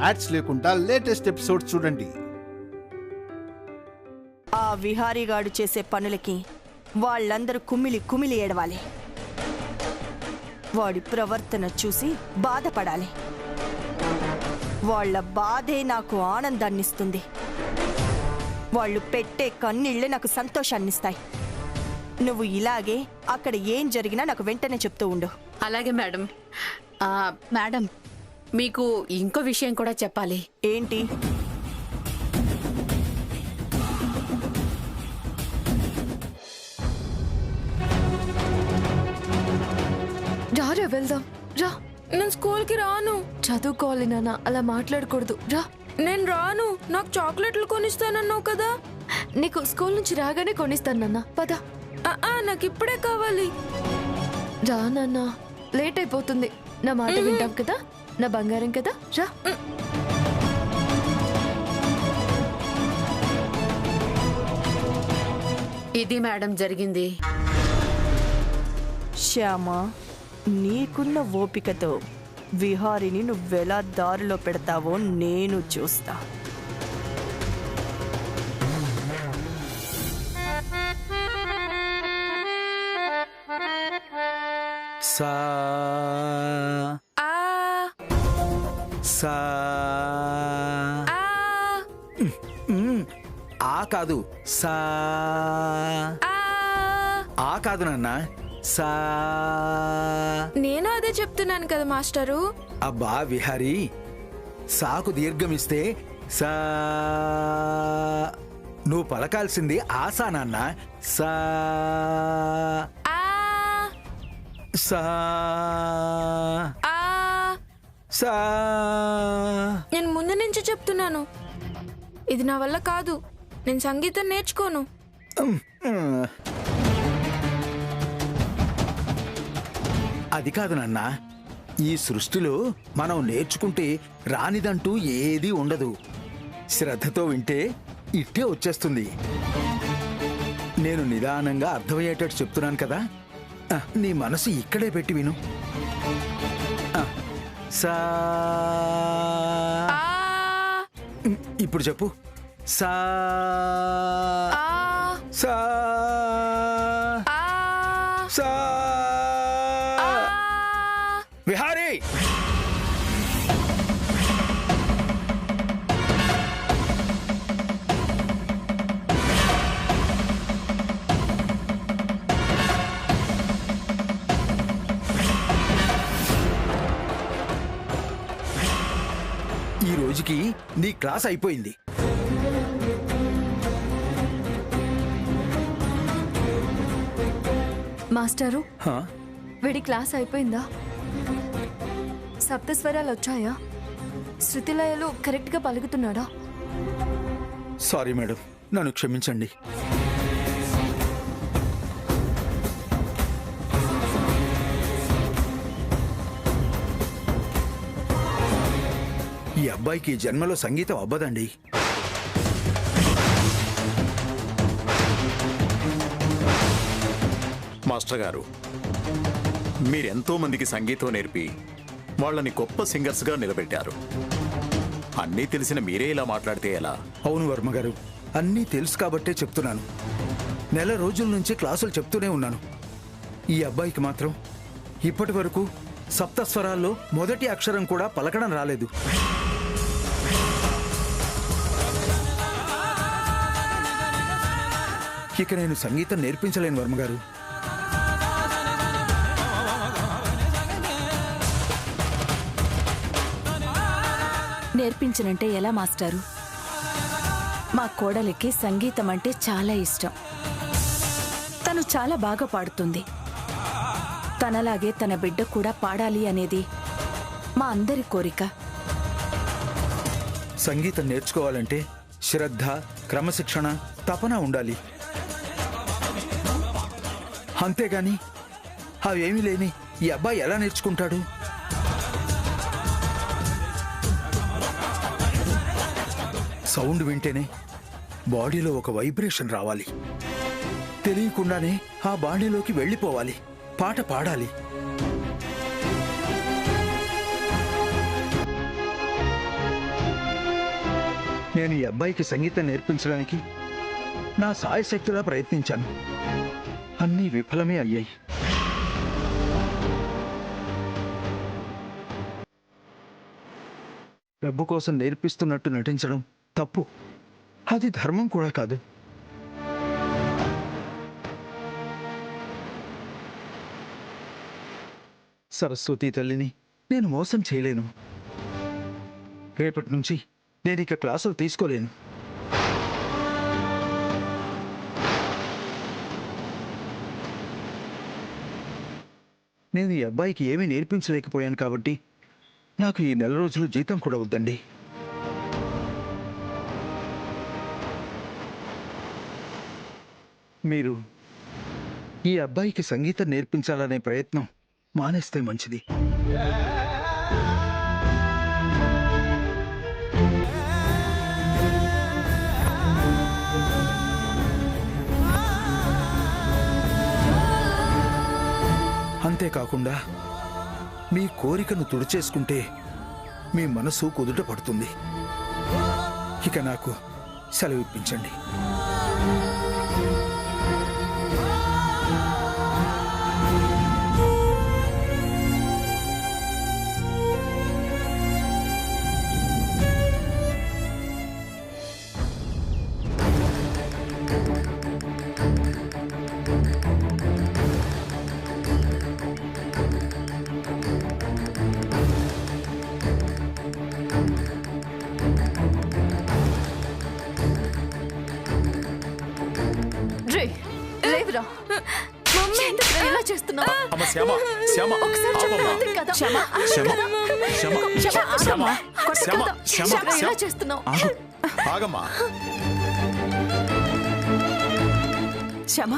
Ads లేకుండా latest episodes చూడండి. ఆ విహారీగాడు చేసే పనులకి వాళ్ళందరూ కుమిలి కుమిలి ఏడవాలి. వాడి ప్రవర్తన చూసి బాధపడాలి. వాళ్ళ బాధే నాకు ఆనందాన్నిస్తుంది. వాళ్ళు పెట్టే కన్నీళ్లే నాకు సంతోషాన్నిస్తాయి. నువ్వు ఇలాగే అక్కడ ఏం జరిగినా నాకు వెంటనే చెప్తూ ఉండు. అలాగే మేడం. మేడం, మీకు ఇంకో విషయం కూడా చెప్పాలి. ఏంటి? రా వెళ్దాం రా. నేను స్కూల్కి రాను. చదువుకోవాలి నాన్న, అలా మాట్లాడకూడదు. రా. నేను రాను. నాకు చాక్లెట్లు కొనిస్తానన్నావు కదా. నీకు స్కూల్ నుంచి రాగానే కొనిస్తాను నాన్న. పద. నాకు ఇప్పుడే కావాలి. రా నాన్న, లేట్ అయిపోతుంది. నా మాట వింటాం కదా, నా బంగారం కదా. రా. ఇది మేడం జరిగింది. శ్యామ, నీకున్న ఓపికతో విహారిని నువ్వెలా దారిలో పెడతావో నేను చూస్తా. సా సా ఆ కాదు, సా ఆ కాదు నాన్న, సా. నేను అదే చెప్తున్నాను కదా మాస్టరు. అబ్బా విహారీ, సాకు దీర్ఘమిస్తే సా. నువ్వు పలకాల్సింది ఆసా నాన్న. సా సా సా. నేను ముందు నుంచి చెప్తున్నాను, ఇది నా వల్ల కాదు. నేను సంగీతం నేర్చుకోను. అది కాదు నాన్న, ఈ సృష్టిలో మనం నేర్చుకుంటే రానిదంటూ ఏదీ ఉండదు. శ్రద్ధతో వింటే ఇట్టే వచ్చేస్తుంది. నేను నిదానంగా అర్థమయ్యేటట్టు చెప్తున్నాను కదా. నీ మనసు ఇక్కడే పెట్టి విను. సా. ఇప్పుడు చెప్పు. సా సా సా. విహారీ, ఈ రోజుకి నీ క్లాస్ అయిపోయింది. మాస్టారు, హా? వీడి క్లాస్ అయిపోయిందా? సప్తస్వరాలు వచ్చాయా? శృతిలయలు కరెక్ట్ గా పలుకుతున్నాడా? సారీ మేడం, నన్ను క్షమించండి. ఈ అబ్బాయికి జన్మలో సంగీతం అబ్బదండి. మాస్టర్ గారు, మీరెంతో మందికి సంగీతం నేర్పి వాళ్ళని గొప్ప సింగర్స్గా నిలబెట్టారు. అన్నీ తెలిసిన మీరే ఇలా మాట్లాడితే ఎలా? అవును వర్మ గారు, అన్నీ తెలుసు కాబట్టే చెప్తున్నాను. నెల రోజుల నుంచి క్లాసులు చెప్తూనే ఉన్నాను. ఈ అబ్బాయికి మాత్రం ఇప్పటి వరకు సప్తస్వరాల్లో మొదటి అక్షరం కూడా పలకడం రాలేదు. ఇక నేను సంగీతం నేర్పించలేను వర్మగారు. నేర్పించనంటే ఎలా మాస్టారు? మా కోడలికి సంగీతం అంటే చాలా ఇష్టం. తను చాలా బాగా పాడుతుంది. తనలాగే తన బిడ్డ కూడా పాడాలి అనేది మా అందరి కోరిక. సంగీతం నేర్చుకోవాలంటే శ్రద్ధ, క్రమశిక్షణ, తపన ఉండాలి. అంతేగాని అవేమీ లేని ఈ అబ్బాయి ఎలా నేర్చుకుంటాడు? సౌండ్ వింటేనే బాడీలో ఒక వైబ్రేషన్ రావాలి. తెలియకుండానే ఆ బాడీలోకి వెళ్ళిపోవాలి. పాట పాడాలి. నేను ఈ అబ్బాయికి సంగీతం నేర్పించడానికి నా సాయశక్తిలా ప్రయత్నించాను. అన్నీ విఫలమే అయ్యాయి. డబ్బు కోసం నేర్పిస్తున్నట్టు నటించడం తప్పు. అది ధర్మం కూడా కాదు. సరస్వతి తల్లిని నేను మోసం చేయలేను. రేపటి నుంచి నేను ఇక క్లాసులు తీసుకోలేను. నేను ఈ అబ్బాయికి ఏమీ నేర్పించలేకపోయాను కాబట్టి నాకు ఈ నెల రోజులు జీతం కూడా వద్దండి. మీరు ఈ అబ్బాయికి సంగీతం నేర్పించాలనే ప్రయత్నం మానేస్తే మంచిది. అంతేకాకుండా మీ కోరికను తుడిచేసుకుంటే మీ మనసు కుదుట పడుతుంది. ఇక నాకు సెలవు ఇప్పించండి. రే లేవురా. ఎందుకురా ఇలా చేస్తున్నావు? అమ్మ శ్యామ, శ్యామ, ఒకసారి ఆగమ్మా. చెప్పండి కదా. శ్యామ, శ్యామ, శ్యామ, శ్యామ, శ్యామ, శ్యామ, ఇలా శ్యామ, చేస్తున్నావు? ఆగమ్మా. శ్యామ,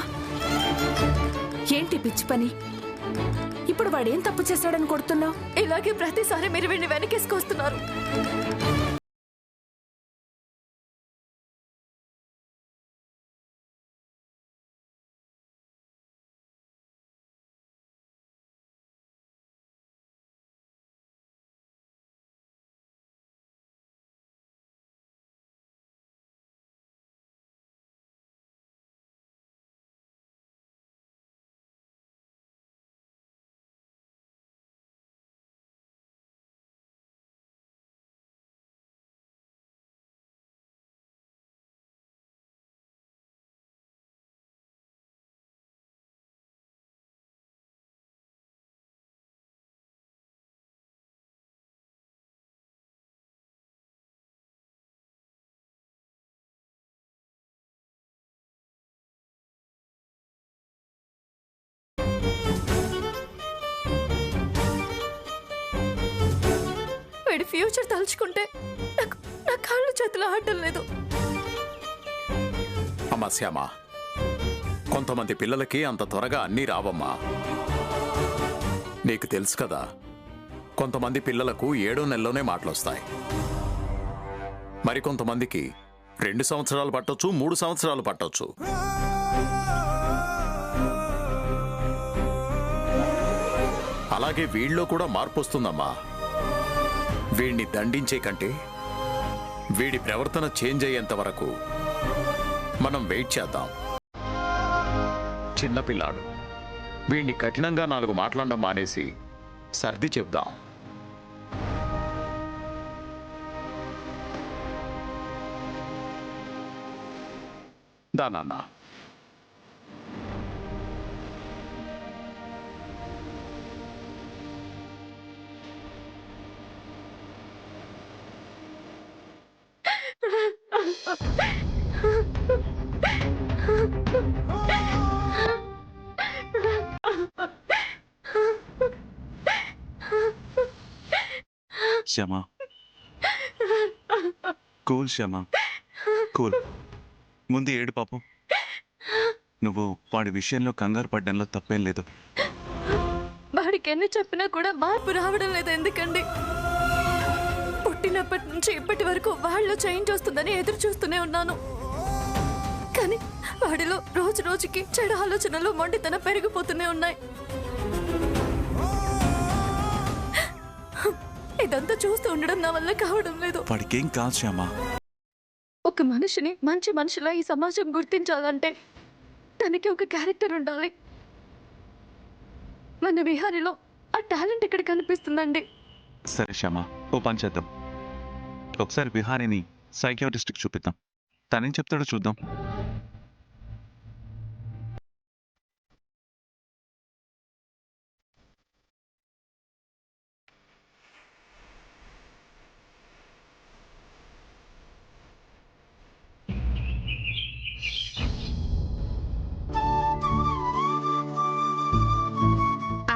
ఏంటి పిచ్చి పని? ఇప్పుడు వాడేం తప్పు చేశాడని కొడుతున్నావు? ఇలాగే ప్రతిసారి మీరు వీడిని వెనకేసుకొస్తున్నారు. వీడి ఫ్యూచర్ తలుచుకుంటే నా కాళ్ళు చేతులు ఆడటం లేదు. అమ్మా శ్యామ, కొంతమంది పిల్లలకి అంత త్వరగా అన్నీ రావమ్మా. నీకు తెలుసు కదా, కొంతమంది పిల్లలకు 7వ నెలలోనే మాటలొస్తాయి. మరికొంతమందికి 2 సంవత్సరాలు పట్టొచ్చు, 3 సంవత్సరాలు పట్టొచ్చు. అలాగే వీళ్ళలో కూడా మార్పు వస్తుందమ్మా. వీడిని దండించే కంటే వీడి ప్రవర్తన చేంజ్ అయ్యేంత వరకు మనం వెయిట్ చేద్దాం. చిన్నపిల్లాడు, వీడిని కఠినంగా 4 మాట్లాడడం మానేసి సర్ది చెప్దాం. దానన్నా, శ్యామ, కూల్ శ్యామ, కూల్. ముందు ఏడు పాపం. నువ్వు వాడి విషయంలో కంగారు పడ్డంలో తప్పేం లేదు. వాడికి ఎన్ని చెప్పినా కూడా మార్పు రావడం లేదు. ఎందుకండి? పుట్టినప్పటి నుంచి ఇప్పటి వరకు వాళ్ళలో చేంజ్ వస్తుందని ఎదురు చూస్తూనే ఉన్నాను. కానీ వాడిలో రోజు రోజుకి చెడు ఆలోచనలు, మొండితనం పెరిగిపోతూనే ఉన్నాయి. ఇదంతా చూస్తూ ఉండడం నా వల్ల కావడం లేదు. వాడికేం కాదు శ్యామ. ఒక మనిషిని మంచి మనిషిలా ఈ సమాజం గుర్తించాలంటే తనకి ఒక క్యారెక్టర్ ఉండాలి. మన విహారీలో ఆ టాలెంట్ ఇక్కడ కనిపిస్తుందండి. సరే శ్యామ, ఓ పని చేద్దాం. ఒకసారి విహారీని సైకియాట్రిస్ట్కి చూపిద్దాం. తనేం చెప్తాడో చూద్దాం.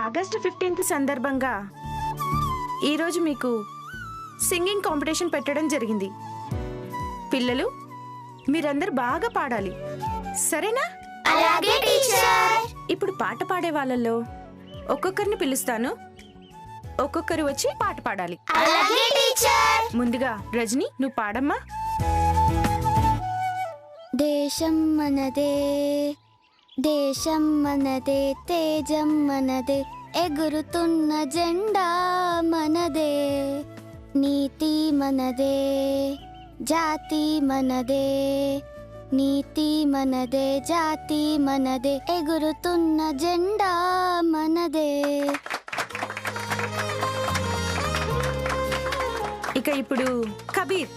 ఆగస్టు 15th సందర్భంగా ఈరోజు మీకు సింగింగ్ కాంపిటీషన్ పెట్టడం జరిగింది. పిల్లలు, మీరందరూ బాగా పాడాలి, సరేనా? అలాగే టీచర్. ఇప్పుడు పాట పాడే వాళ్ళల్లో ఒక్కొక్కరిని పిలుస్తాను, ఒక్కొక్కరు వచ్చి పాట పాడాలి. అలాగే టీచర్. ముందుగా రజని, నువ్వు పాడమ్మా. దేశం మనదే, దేశం మనదే, తేజం మనదే, ఎగురుతున్న జెండా మనదే, నీతి మనదే, జాతి మనదే, నీతి మనదే, జాతి మనదే, ఎగురుతున్న జెండా మనదే. ఇక ఇప్పుడు Kabir.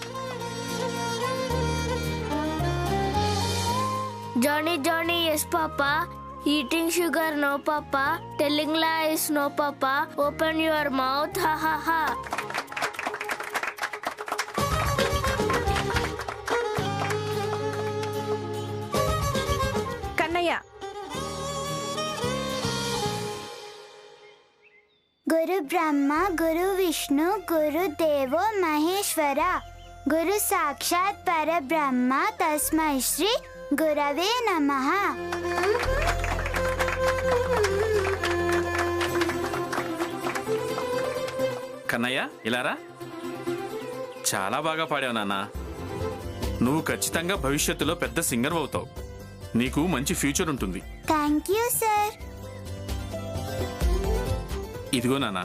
Johnny, Johnny, yes, Papa. Eating sugar, no, Papa. Telling lies, no, Papa. Open your mouth, ha, ha, ha. Kannayya. గురు బ్రహ్మ, గురు విష్ణు, గురు దేవో మహేశ్వర, గురు సాక్షాత్ పరబ్రహ్మ, తస్మై శ్రీ గురవే నమః. కన్నయ్య, ఇలారా. చాలా బాగా పాడావు నాన్న. నువ్వు ఖచ్చితంగా భవిష్యత్తులో పెద్ద సింగర్ అవుతావు. నీకు మంచి ఫ్యూచర్ ఉంటుంది. Thank you sir. ఇదిగో నాన్న.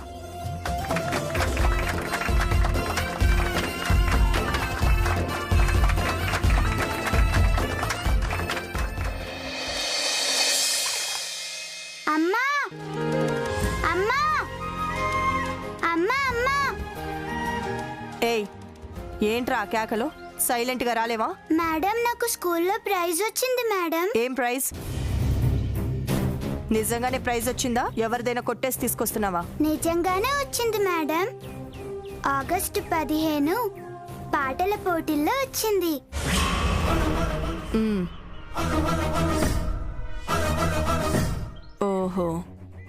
అమ్మా, అమ్మా, అమ్మా, అమ్మా. ఏయ్, ఏంట్రా కేకలు? సైలెంట్ గా రాలేవా? మేడం, నాకు స్కూల్లో ప్రైజ్ వచ్చింది మేడం. ఏం ప్రైజ్? నిజంగానే ప్రైజ్ వచ్చిందా? ఎవరిదైనా కొట్టేసి తీసుకొస్తున్నావా? నిజంగానే వచ్చింది మేడం. ఆగస్టు 15 పాటల పోటీల్లో వచ్చింది. ఓహో,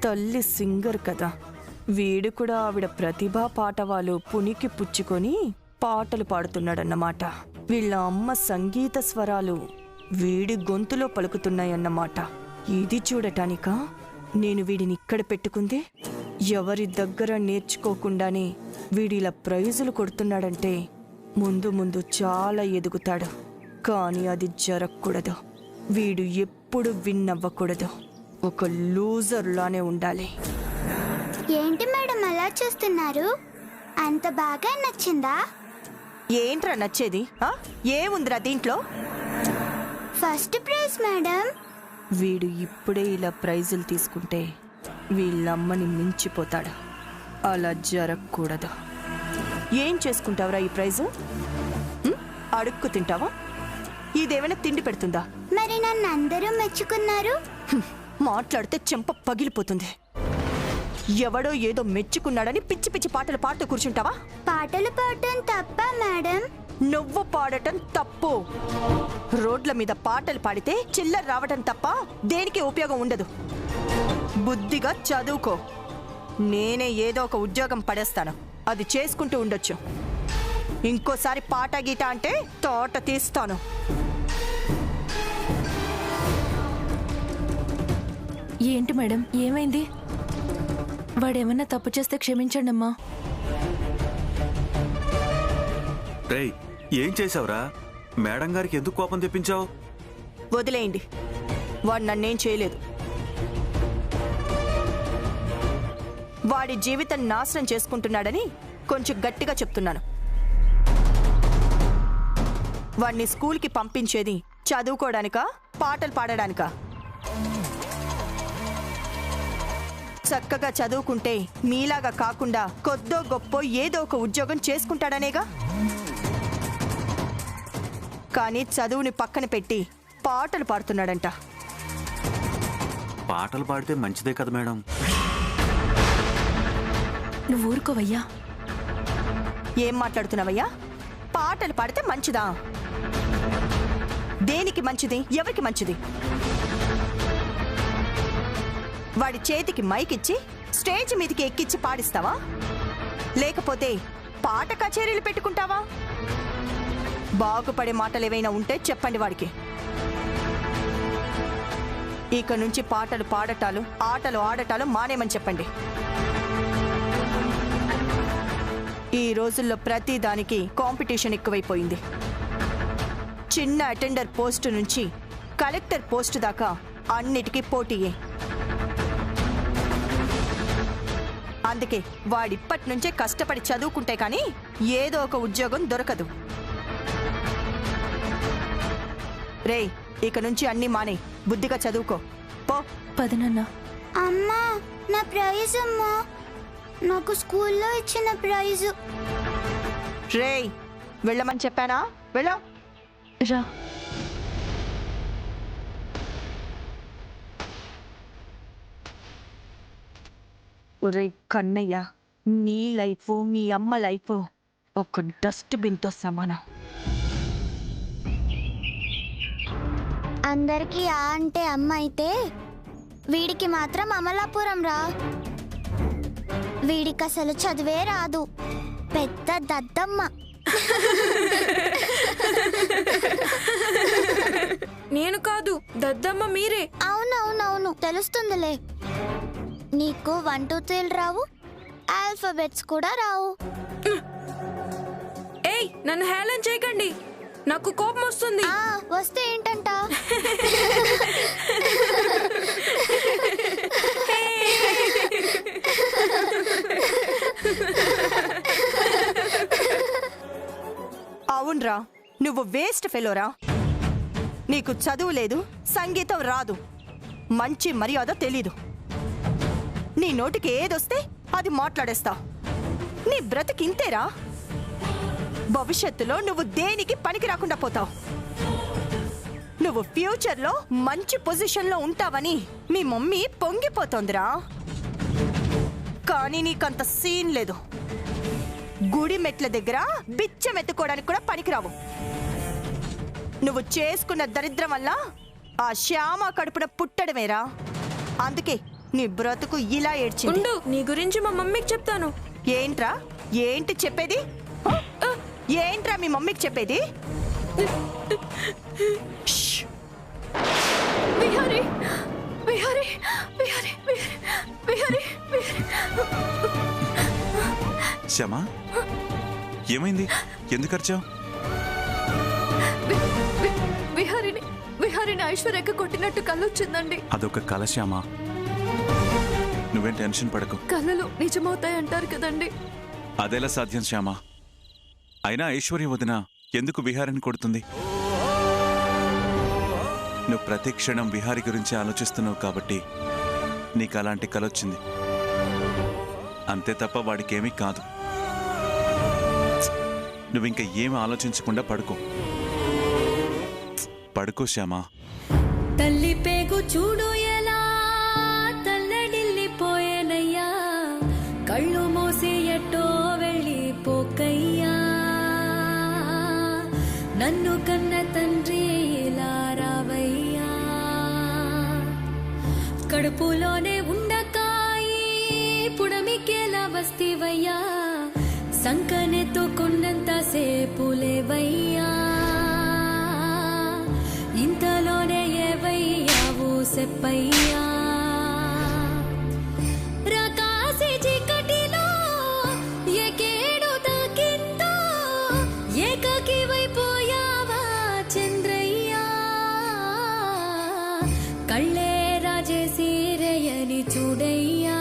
తల్లి సింగర్ కదా. వీడు కూడా ఆవిడ ప్రతిభా పాటవాలు పునికి పుచ్చుకొని పాటలు పాడుతున్నాడన్నమాట. వీళ్ళ అమ్మ సంగీత స్వరాలు వీడి గొంతులో పలుకుతున్నాయన్నమాట. ఇది చూడటానికా నేను వీడిని ఇక్కడ పెట్టుకుంది? ఎవరి దగ్గర నేర్చుకోకుండానే వీడిలా ప్రైజులు కొడుతున్నాడంటే ముందు ముందు చాలా ఎదుగుతాడు. కానీ అది జరగకూడదు. వీడు ఎప్పుడు విన్నవ్వకూడదు. ఒక లూజర్లానే ఉండాలి. ఏంటి మేడం అలా చూస్తున్నారు? అంత బాగా నచ్చిందా? ఏంట్రా నచ్చేది? ఏముందిరా దీంట్లో? First prize madam. వీడు ఇప్పుడే ఇలా ప్రైజులు తీసుకుంటే వీళ్ళమ్మని మించిపోతాడు. అలా జరగకూడదు. ఏం చేసుకుంటావురా ఈ ప్రైజు? అడుక్కు తింటావా? ఇదేమైనా తిండి పెడుతుందా? మరి నన్ను అందరూ మెచ్చుకున్నారు. మాట్లాడితే చెంప పగిలిపోతుంది. ఎవడో ఏదో మెచ్చుకున్నాడని పిచ్చి పిచ్చి పాటలు పాడుతూ కూర్చుంటావా? పాటలు పాడటం తప్ప మేడం? నువ్వు పాడటం తప్పు. రోడ్ల మీద పాటలు పాడితే చిల్లర రావటం తప్ప దేనికి ఉపయోగం ఉండదు. బుద్ధిగా చదువుకో. నేనే ఏదో ఒక ఉద్యోగం పడేస్తాను, అది చేసుకుంటూ ఉండొచ్చు. ఇంకోసారి పాట గీట అంటే తోట తీస్తాను. ఏంటి మేడం, ఏమైంది? వాడేమన్నా తప్పు చేస్తే క్షమించండి అమ్మా. రేయ్, ఏం చేసావురా? మేడం గారికి ఎందుకు కోపం తెప్పించావు? వదిలేయండి, వాడు నన్నేం చేయలేదు. వాడి జీవితం నాశనం చేసుకుంటున్నాడని కొంచెం గట్టిగా చెప్తున్నాను. వాణ్ణి స్కూల్కి పంపించేది చదువుకోవడానికా పాటలు పాడడానికా? చక్కగా చదువుకుంటే మీలాగా కాకుండా కొద్దో గొప్పో ఏదో ఒక ఉద్యోగం చేసుకుంటాడనేగా. కానీ చదువుని పక్కన పెట్టి పాటలు పాడుతున్నాడంట. పాటలు పాడితే మంచిదే కదా మేడం. నువ్వు ఊరుకోవయ్యా. ఏం మాట్లాడుతున్నావయ్యా? పాటలు పాడితే మంచిదా? దేనికి మంచిది? ఎవరికి మంచిది? వాడి చేతికి మైక్ ఇచ్చి స్టేజ్ మీదకి ఎక్కిచ్చి పాడిస్తావా, లేకపోతే పాట కచేరీలు పెట్టుకుంటావా? బాగుపడే మాటలు ఏవైనా ఉంటే చెప్పండి వాడికి. ఇక నుంచి పాటలు పాడటాలు ఆటలు ఆడటాలు మానేమని చెప్పండి. ఈ రోజుల్లో ప్రతి దానికి కాంపిటీషన్ ఎక్కువైపోయింది. చిన్న అటెండర్ పోస్టు నుంచి కలెక్టర్ పోస్టు దాకా అన్నిటికీ పోటీయే. అందుకే వాడిప్పటి నుంచే కష్టపడి చదువుకుంటే కానీ ఏదో ఒక ఉద్యోగం దొరకదు. రేయ్, ఇక నుంచి అన్నీ మానే, బుద్ధిగా చదువుకో పో. పదనన్నా. అమ్మా, నా ప్రైజ్ అమ్మా, నాకు స్కూల్లో ఇచ్చిన ప్రైజ్. రేయ్, వెళ్ళమని చెప్పానా? వెళ్ళా రా. ఒరే కన్నయ్య, నీ లైఫ్ మీ అమ్మ లైఫ్ ఒక డస్ట్బిన్తో సమానం. అందరికీ ఆ అంటే అమ్మ అయితే వీడికి మాత్రం అమలాపురం రా. వీడికి అసలు చదివే రాదు, పెద్ద దద్దమ్మ. నేను కాదు, దద్దమ్మ మీరే. అవునవునవును, తెలుస్తుందిలే. నీకు 1 2 3 రావు, ఆల్ఫాబెట్స్ కూడా రావు. ఏయ్, నన్ను హేళన చేయకండి, నాకు కోపం వస్తుంది. వస్తే ఏంటంట? అవునరా, నువ్వు వేస్ట్ ఫెలోరా. నీకు చదువు లేదు, సంగీతం రాదు, మంచి మర్యాద తెలీదు. నీ నోటికి ఏదొస్తే అది మాట్లాడేస్తావు. నీ బ్రతికింతేరా. భవిష్యత్తులో నువ్వు దేనికి పనికి రాకుండా పోతావు. నువ్వు ఫ్యూచర్లో మంచి పొజిషన్లో ఉంటావని మీ మమ్మీ పొంగిపోతోందిరా. కానీ నీకంత సీన్ లేదు. గుడి మెట్ల దగ్గర బిచ్చం ఎత్తుకోవడానికి కూడా పనికిరావు. నువ్వు చేసుకున్న దరిద్రం వల్ల ఆ శ్యామ కడుపున పుట్టడమేరా. అందుకే నీ బ్రతుకు ఇలా ఏడ్చింది. నీ గురించి మా మమ్మీకి చెప్తాను. ఏంట్రా? ఏంటి చెప్పేది? ఏంట్రా మీ మమ్మీకి చెప్పేది? విహారీ, విహారీ, విహారీ, విహారీ, శ్యామా, ఏమైంది? ఎందుకు అరిచావు? విహారీని ఐశ్వర్యకి కొట్టినట్టు కళ్ళొచ్చిందండి. అదొక కల శ్యామా, నువ్వేం టెన్షన్ పడకు. కళలు నిజమవుతాయి అంటారు కదండి. అదెలా సాధ్యం శ్యామా? అయినా ఐశ్వర్య వదిన ఎందుకు విహారిని కొడుతుంది? నువ్వు ప్రతి క్షణం విహారి గురించి ఆలోచిస్తున్నావు కాబట్టి నీకు అలాంటి కలొచ్చింది. అంతే తప్ప వాడికేమీ కాదు. నువ్వింక ఏమి ఆలోచించకుండా పడుకో. పడుకో శ్యామా. తల్లి పేగు చూడు ఎలా తల్లడిల్లిపోయేనయ్యా, కళ్ళు మూసి ఎట్టో వెళ్ళిపోకయ్యా, నన్ను కన్న తండ్రి ఇలా రావయ్యా, కడుపులోనే ఉండకాయి పుడమికేలా వస్తివయ్యా, సంకనెత్తుకున్నంత సేపులేవయ్యా, ఇంతలోనే ఏవయ్యావు సెప్పయ్యా, రకాసి చీకటిలో ఏకేడు తాకిందో ఏకాకి వైపోయావా చంద్రయ్యా, కళ్ళే రాజేసి రేయని చూడయ్యా,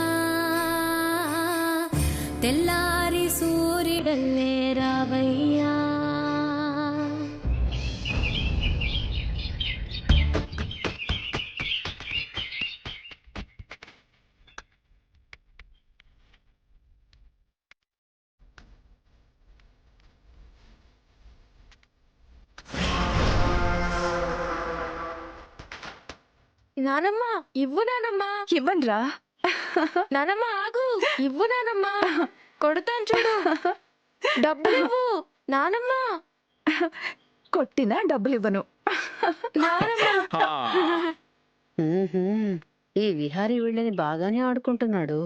తెల్లారి సూర్యుడల్లే రావయ్యా. నానమ్మ ఇవ్వు నానమ్మ. ఇవ్వన్రా. నానమ్మ ఆగు, ఇవ్వు నానమ్మ. కొడతాను చూడు. డబ్బులు ఇవ్వు నానమ్మ. కొట్టినా డబ్బులు ఇవ్వను. ఈ విహారీ వీళ్ళని బాగానే ఆడుకుంటున్నాడు.